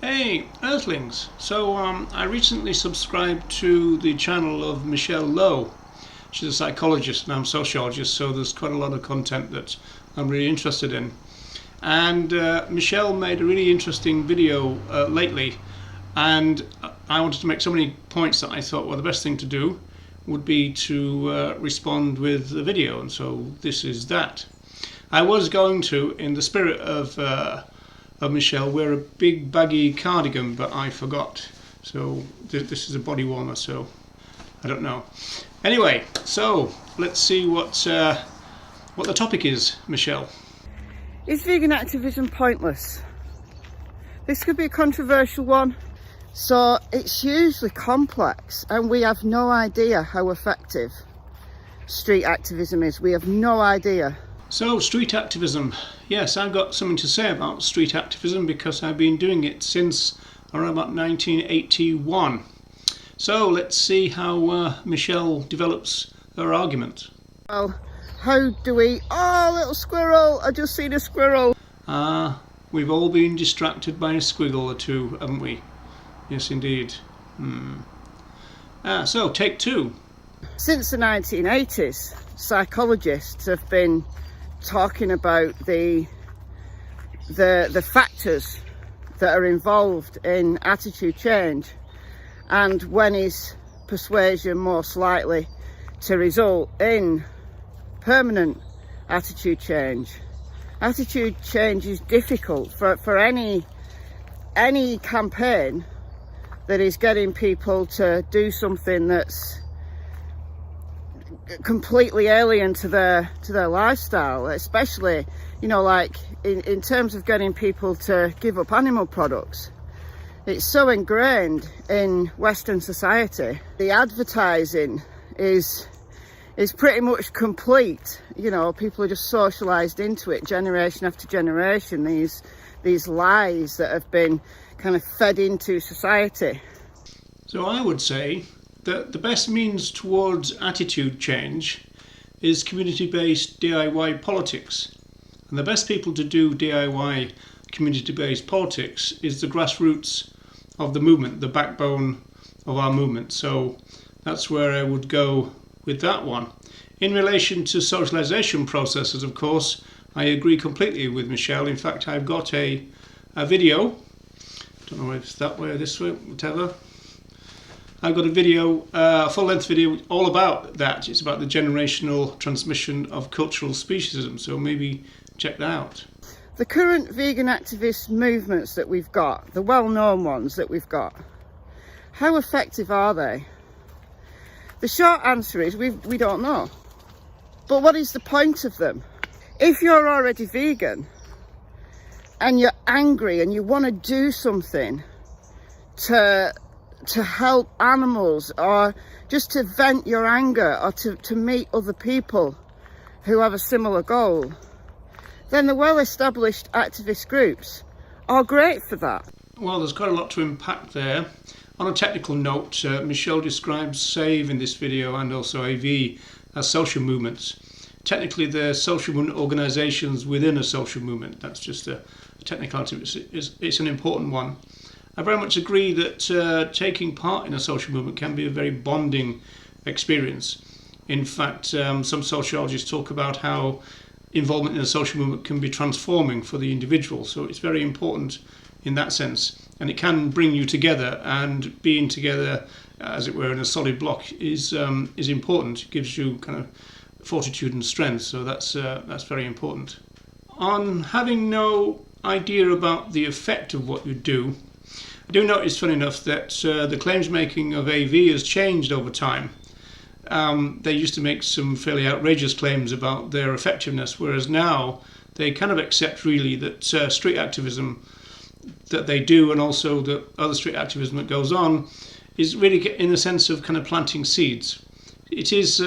Hey, Earthlings! So I recently subscribed to the channel of Michelle Lowe. She's a psychologist and I'm a sociologist, so there's quite a lot of content that I'm really interested in. And Michelle made a really interesting video lately, and I wanted to make so many points that I thought, well, the best thing to do would be to respond with a video, and so this is that. I was going to, in the spirit of Michelle, wear a big baggy cardigan, but I forgot. So this is a body warmer, so I don't know. Anyway, so let's see what the topic is, Michelle. Is vegan activism pointless? This could be a controversial one. So it's hugely complex and we have no idea how effective street activism is. We have no idea. So street activism, yes, I've got something to say about street activism because I've been doing it since around about 1981. So let's see how Michelle develops her argument. Well, how do we... Oh, little squirrel! I just seen a squirrel. We've all been distracted by a squiggle or two, haven't we? Yes, indeed. So take two. Since the 1980s, psychologists have been talking about the factors that are involved in attitude change and when is persuasion most likely to result in permanent attitude change. Attitude change is difficult for any campaign that is getting people to do something that's completely alien to their lifestyle, especially, you know, like in terms of getting people to give up animal products. It's so ingrained in Western society. The advertising is pretty much complete. You know, people are just socialized into it generation after generation, these lies that have been kind of fed into society. So I would say that the best means towards attitude change is community-based DIY politics. And the best people to do DIY community-based politics is the grassroots of the movement, the backbone of our movement. So that's where I would go with that one. In relation to socialization processes, of course, I agree completely with Michelle. In fact, I've got a video, I don't know if it's that way or this way, whatever. I've got a video, a full-length video, all about that. It's about the generational transmission of cultural speciesism, so maybe check that out. The current vegan activist movements that we've got, the well-known ones that we've got, how effective are they? The short answer is we don't know. But what is the point of them? If you're already vegan and you're angry and you want to do something to help animals or just to vent your anger or to meet other people who have a similar goal, then the well-established activist groups are great for that. Well, there's quite a lot to unpack there. On a technical note, Michelle describes SAVE in this video and also AV as social movements. Technically, they're social movement organisations within a social movement. That's just a technicality. It's an important one. I very much agree that taking part in a social movement can be a very bonding experience. In fact, some sociologists talk about how involvement in a social movement can be transforming for the individual. So it's very important in that sense. And it can bring you together, and being together, as it were, in a solid block is important. It gives you kind of fortitude and strength. So that's very important. On having no idea about the effect of what you do, I do notice, funny enough, that the claims making of AV has changed over time. They used to make some fairly outrageous claims about their effectiveness, whereas now they kind of accept really that street activism that they do, and also the other street activism that goes on, is really in the sense of kind of planting seeds. It is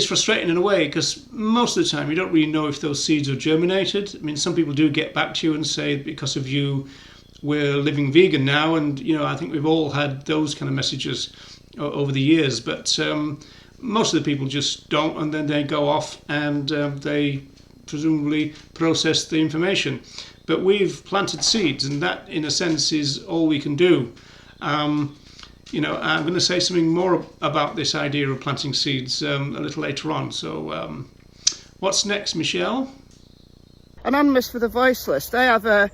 frustrating in a way because most of the time you don't really know if those seeds are germinated. I mean, some people do get back to you and say, because of you, we're living vegan now, and you know, I think we've all had those kind of messages over the years, but most of the people just don't, and then they go off and they presumably process the information. but we've planted seeds, and that, in a sense, is all we can do. You know, I'm going to say something more about this idea of planting seeds a little later on. So, what's next, Michelle? Anonymous for the Voiceless, they have a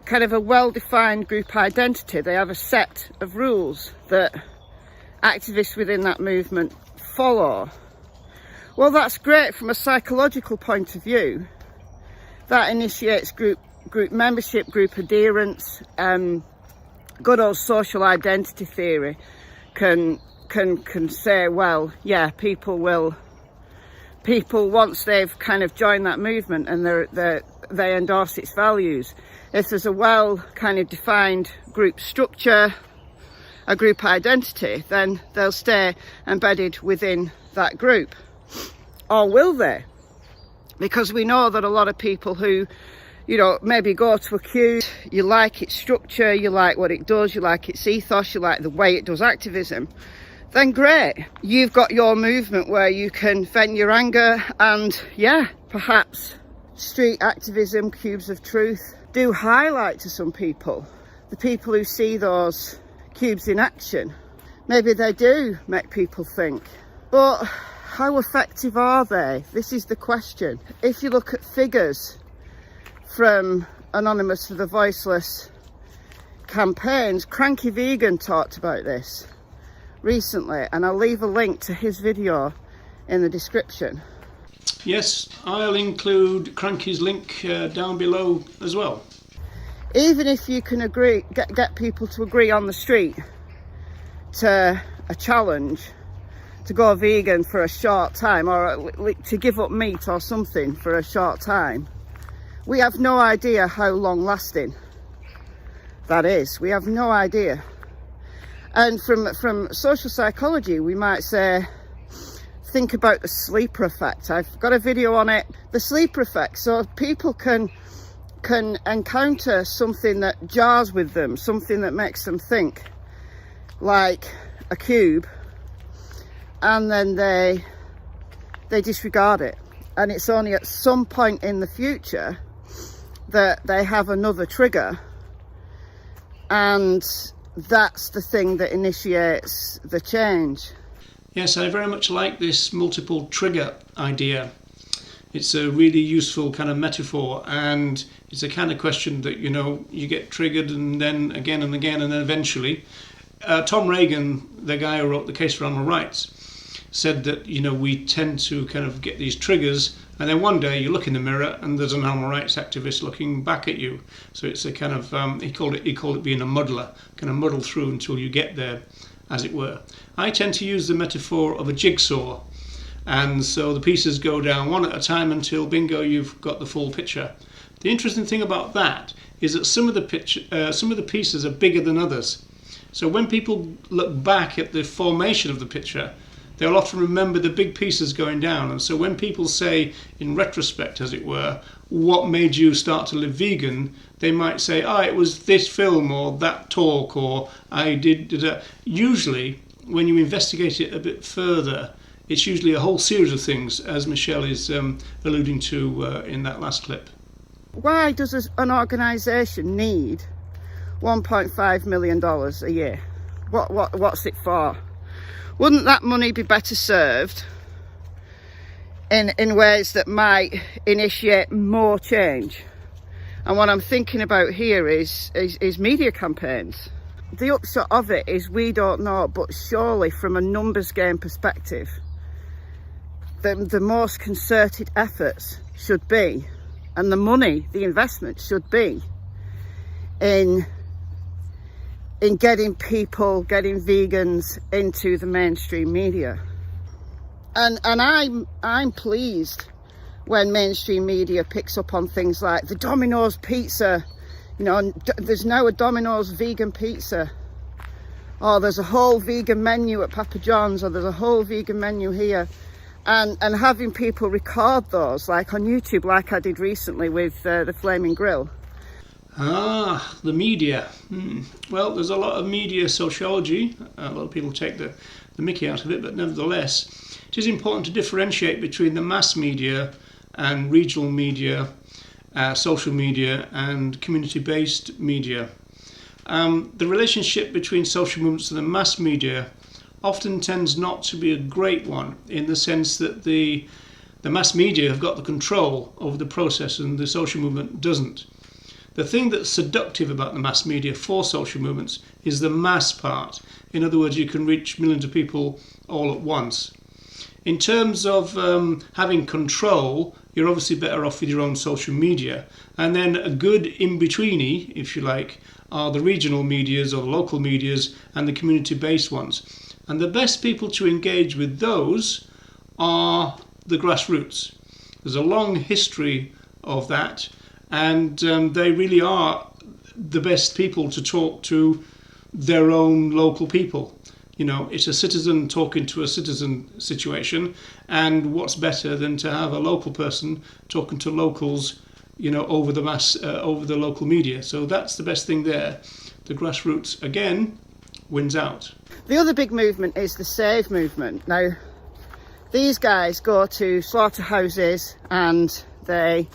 kind of a well-defined group identity. They have a set of rules that activists within that movement follow. Well, that's great from a psychological point of view. That initiates group membership, group adherence. Good old social identity theory can say, well, yeah, people once they've kind of joined that movement and they endorse its values, if there's a well kind of defined group structure, a group identity, then they'll stay embedded within that group. Or will they? Because we know that a lot of people who, you know, maybe go to a queue, you like its structure, you like what it does, you like its ethos, you like the way it does activism, then great. You've got your movement where you can vent your anger, and yeah, perhaps street activism, cubes of truth, do highlight to some people, the people who see those cubes in action. Maybe they do make people think. But how effective are they? This is the question. If you look at figures from Anonymous for the Voiceless campaigns, Cranky Vegan talked about this recently, and I'll leave a link to his video in the description. Yes, I'll include Cranky's link down below as well. Even if you can agree, get people to agree on the street to a challenge to go vegan for a short time, or to give up meat or something for a short time, we have no idea how long lasting that is. We have no idea. And from social psychology, we might say, think about the sleeper effect. I've got a video on it. The sleeper effect. So people can encounter something that jars with them, something that makes them think, like a cube, and then they disregard it. And it's only at some point in the future that they have another trigger, and that's the thing that initiates the change. Yes, I very much like this multiple trigger idea. It's a really useful kind of metaphor, and it's a kind of question that, you know, you get triggered and then again and again, and then eventually. Tom Reagan, the guy who wrote The Case for Animal Rights, said that, you know, we tend to kind of get these triggers, and then one day you look in the mirror and there's an animal rights activist looking back at you. So it's a kind of, he called it being a muddler, kind of muddle through until you get there, as it were. I tend to use the metaphor of a jigsaw, and so the pieces go down one at a time until bingo, you've got the full picture. The interesting thing about that is that some of the pieces are bigger than others. So when people look back at the formation of the picture, they'll often remember the big pieces going down. And so when people say, in retrospect, as it were, what made you start to live vegan, they might say, it was this film or that talk, or I did that. Usually, when you investigate it a bit further, it's usually a whole series of things, as Michelle is alluding to in that last clip. Why does an organisation need $1.5 million a year? What's it for? Wouldn't that money be better served in ways that might initiate more change? And what I'm thinking about here is media campaigns. The upshot of it is we don't know, but surely from a numbers game perspective, the most concerted efforts should be, and the money, the investment should be in getting vegans into the mainstream media. And I'm pleased when mainstream media picks up on things like the Domino's pizza, you know, there's now a Domino's vegan pizza, or there's a whole vegan menu at Papa John's, or there's a whole vegan menu here, and having people record those, like on YouTube, like I did recently with the Flaming Grill. The media. Well, there's a lot of media sociology. A lot of people take the mickey out of it, but nevertheless, it is important to differentiate between the mass media and regional media social media and community-based media. The relationship between social movements and the mass media often tends not to be a great one, in the sense that the mass media have got the control over the process and the social movement doesn't. The thing that's seductive about the mass media for social movements is the mass part. In other words, you can reach millions of people all at once. In terms of having control, you're obviously better off with your own social media. And then a good in-betweenie, if you like, are the regional medias or the local medias and the community-based ones. And the best people to engage with those are the grassroots. There's a long history of that, and they really are the best people to talk to their own local people. You know, it's a citizen talking to a citizen situation, and what's better than to have a local person talking to locals, you know, over the over the local media. So that's the best thing there. The grassroots, again, wins out. The other big movement is the Save movement. Now, these guys go to slaughterhouses and they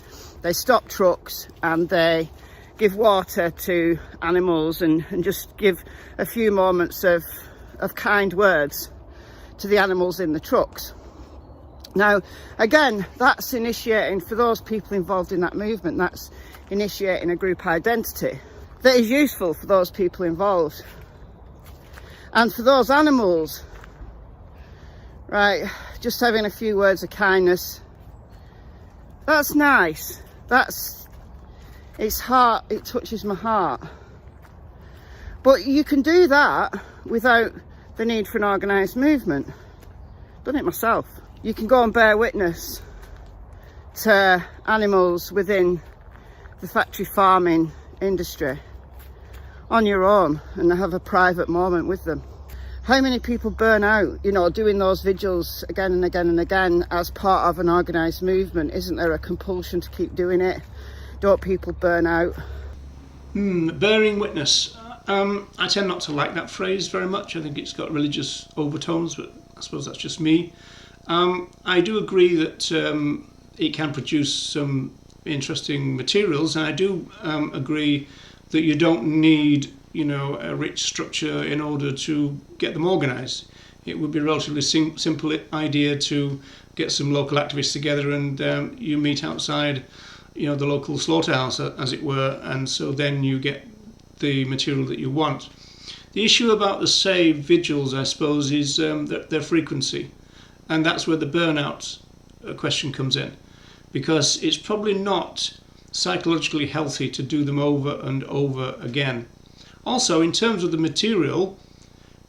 stop trucks and they give water to animals and just give a few moments of kind words to the animals in the trucks. Now, again, that's initiating, for those people involved in that movement, that's initiating a group identity that is useful for those people involved. And for those animals, right, just having a few words of kindness, that's nice. It's heart, it touches my heart. But you can do that without the need for an organised movement. Done it myself. You can go and bear witness to animals within the factory farming industry on your own and have a private moment with them. How many people burn out, you know, doing those vigils again and again and again as part of an organised movement? Isn't there a compulsion to keep doing it? Don't people burn out? Bearing witness. I tend not to like that phrase very much. I think it's got religious overtones, but I suppose that's just me. I do agree that it can produce some interesting materials, and I do agree that you don't need, you know, a rich structure in order to get them organised. It would be a relatively simple idea to get some local activists together and you meet outside, you know, the local slaughterhouse, as it were, and so then you get the material that you want. The issue about the Save vigils, I suppose, is their frequency, and that's where the burnout question comes in, because it's probably not psychologically healthy to do them over and over again. Also, in terms of the material,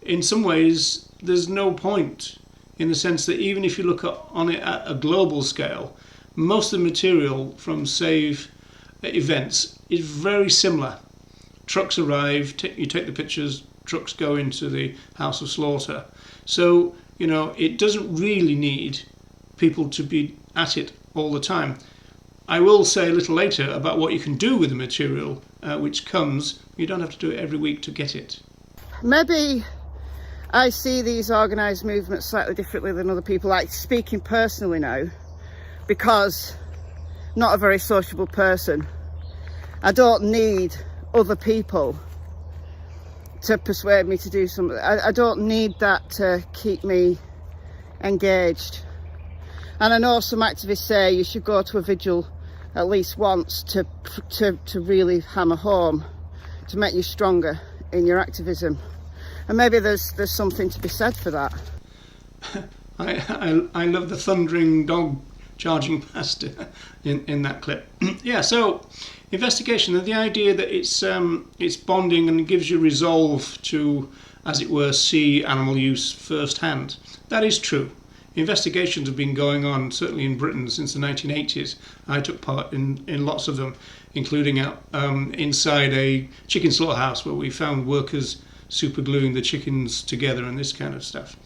in some ways there's no point, in the sense that even if you look on it at a global scale, most of the material from Save events is very similar. Trucks arrive, you take the pictures, trucks go into the house of slaughter. So, you know, it doesn't really need people to be at it all the time. I will say a little later about what you can do with the material which comes. You don't have to do it every week to get it. Maybe I see these organised movements slightly differently than other people, like speaking personally now, because I'm not a very sociable person. I don't need other people to persuade me to do something. I don't need that to keep me engaged. And I know some activists say you should go to a vigil at least once to really hammer home, to make you stronger in your activism. And maybe there's something to be said for that. I love the thundering dog charging past in that clip. Yeah, so investigation, and the idea that it's bonding and gives you resolve to, as it were, see animal use firsthand. That is true. Investigations have been going on, certainly in Britain, since the 1980s. I took part in lots of them, including out inside a chicken slaughterhouse where we found workers supergluing the chickens together and this kind of stuff.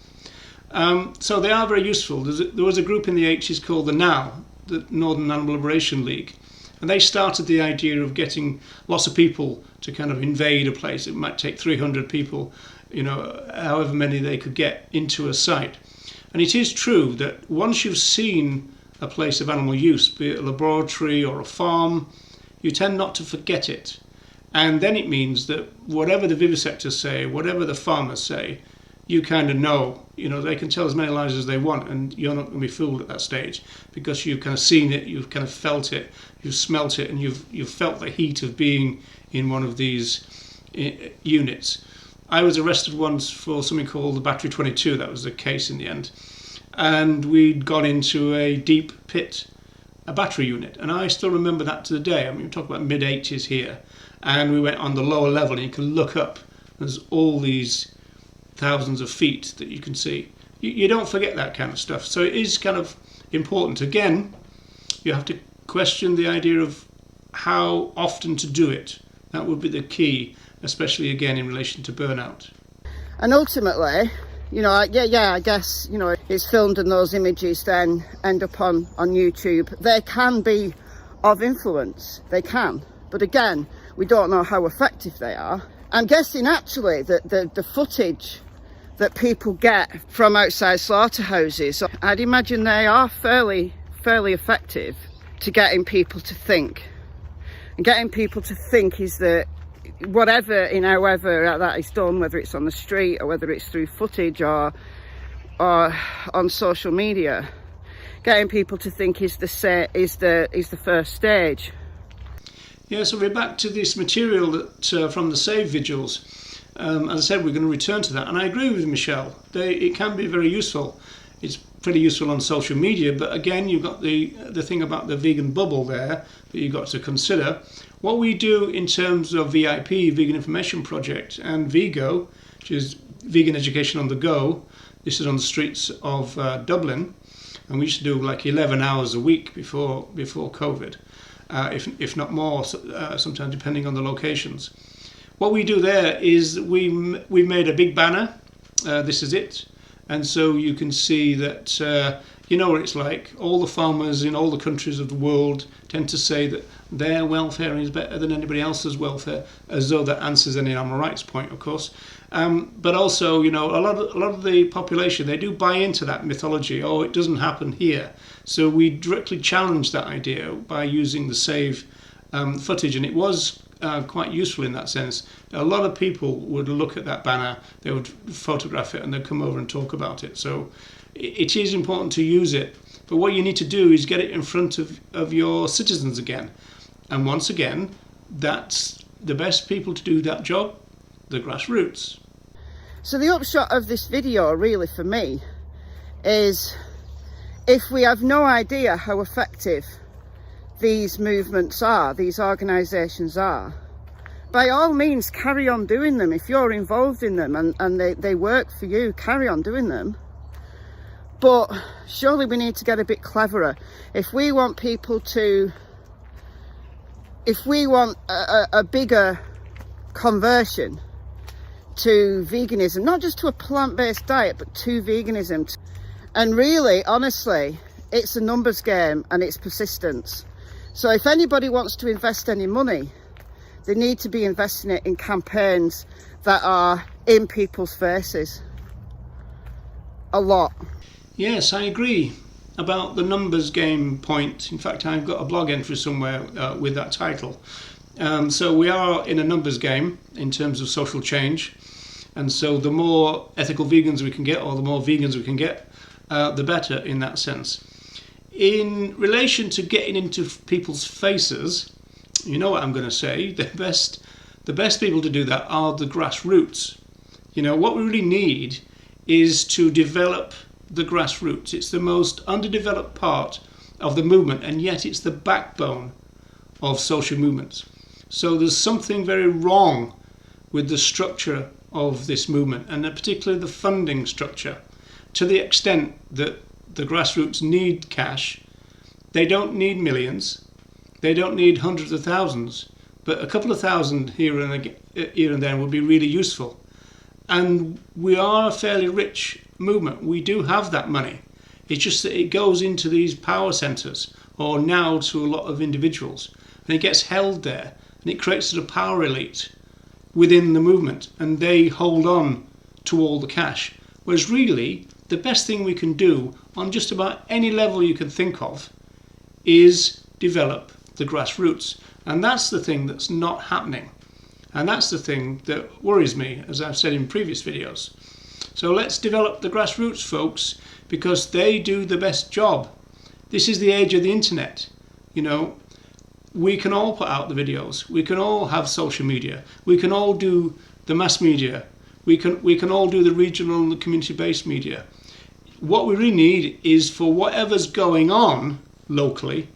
So they are very useful. There was a group in the 80s called the NAL, the Northern Animal Liberation League, and they started the idea of getting lots of people to kind of invade a place. It might take 300 people, you know, however many they could get into a site. And it is true that once you've seen a place of animal use, be it a laboratory or a farm, you tend not to forget it. And then it means that whatever the vivisectors say, whatever the farmers say, you kind of know. They can tell as many lies as they want, and you're not going to be fooled at that stage, because you've kind of seen it, you've kind of felt it, you've smelt it, and you've felt the heat of being in one of these units. I was arrested once for something called the Battery 22. That was the case in the end. And we'd gone into a deep pit, a battery unit. And I still remember that to the day. I mean, we talk about mid-80s here. And we went on the lower level, and you can look up. There's all these thousands of feet that you can see. You don't forget that kind of stuff. So it is kind of important. Again, you have to question the idea of how often to do it. That would be the key, especially again in relation to burnout. And ultimately, I guess, it's filmed and those images then end up on YouTube. They can be of influence, they can. But again, we don't know how effective they are. I'm guessing actually that the footage that people get from outside slaughterhouses, I'd imagine they are fairly effective to getting people to think. And getting people to think is that however that is done, whether it's on the street or whether it's through footage or on social media, getting people to think is the first stage. Yeah, so we're back to this material that from the Save vigils. As I said, we're going to return to that, and I agree with Michelle. It can be very useful. It's pretty useful on social media, but again, you've got the thing about the vegan bubble there that you've got to consider. What we do in terms of VIP, Vegan Information Project, and VEGO, which is Vegan Education on the Go. This is on the streets of Dublin, and we used to do like 11 hours a week before COVID, if not more, sometimes depending on the locations. What we do there is we made a big banner. This is it. And so you can see that, what it's like. All the farmers in all the countries of the world tend to say that their welfare is better than anybody else's welfare, as though that answers any animal rights point, of course. But also, a lot of the population, they do buy into that mythology. Oh, it doesn't happen here. So we directly challenged that idea by using the Save footage, and it was quite useful in that sense. A lot of people would look at that banner, they would photograph it, and they'd come over and talk about it. So it is important to use it, but what you need to do is get it in front of your citizens again. And once again, that's the best people to do that job, the grassroots. So the upshot of this video really for me is, if we have no idea how effective these movements are, these organisations are, by all means carry on doing them. If you're involved in them and they work for you, carry on doing them. But surely we need to get a bit cleverer. If we want people to, if we want a bigger conversion to veganism, not just to a plant-based diet, but to veganism. And really, honestly, it's a numbers game and it's persistence. So if anybody wants to invest any money, they need to be investing it in campaigns that are in people's faces. A lot. Yes, I agree about the numbers game point. In fact, I've got a blog entry somewhere with that title. So we are in a numbers game in terms of social change. And so the more ethical vegans we can get, or the more vegans we can get, the better in that sense. In relation to getting into people's faces, you know what I'm going to say, the best people to do that are the grassroots. What we really need is to develop the grassroots. It's the most underdeveloped part of the movement, and yet it's the backbone of social movements. So there's something very wrong with the structure of this movement, and particularly the funding structure, to the extent that the grassroots need cash. They don't need millions, they don't need hundreds of thousands, but a couple of thousand here and there would be really useful. And we are a fairly rich movement. We do have that money. It's just that it goes into these power centres, or now to a lot of individuals, and it gets held there, and it creates a power elite within the movement, and they hold on to all the cash. Whereas really, the best thing we can do on just about any level you can think of is develop the grassroots. And that's the thing that's not happening. And that's the thing that worries me, as I've said in previous videos. So let's develop the grassroots, folks, because they do the best job. This is the age of the internet. You know, we can all put out the videos. We can all have social media. We can all do the mass media. We can all do the regional and the community-based media. What we really need is, for whatever's going on locally,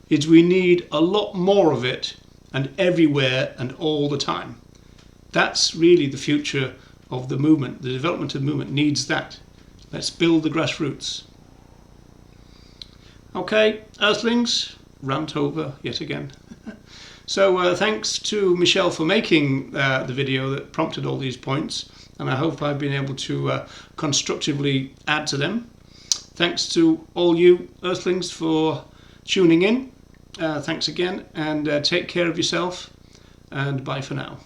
is we need a lot more of it, and everywhere and all the time. That's really the future of the movement. The development of the movement needs that. Let's build the grassroots. Okay, Earthlings, rant over yet again. So thanks to Michelle for making the video that prompted all these points, and I hope I've been able to constructively add to them. Thanks to all you Earthlings for tuning in. Thanks again, and take care of yourself, and bye for now.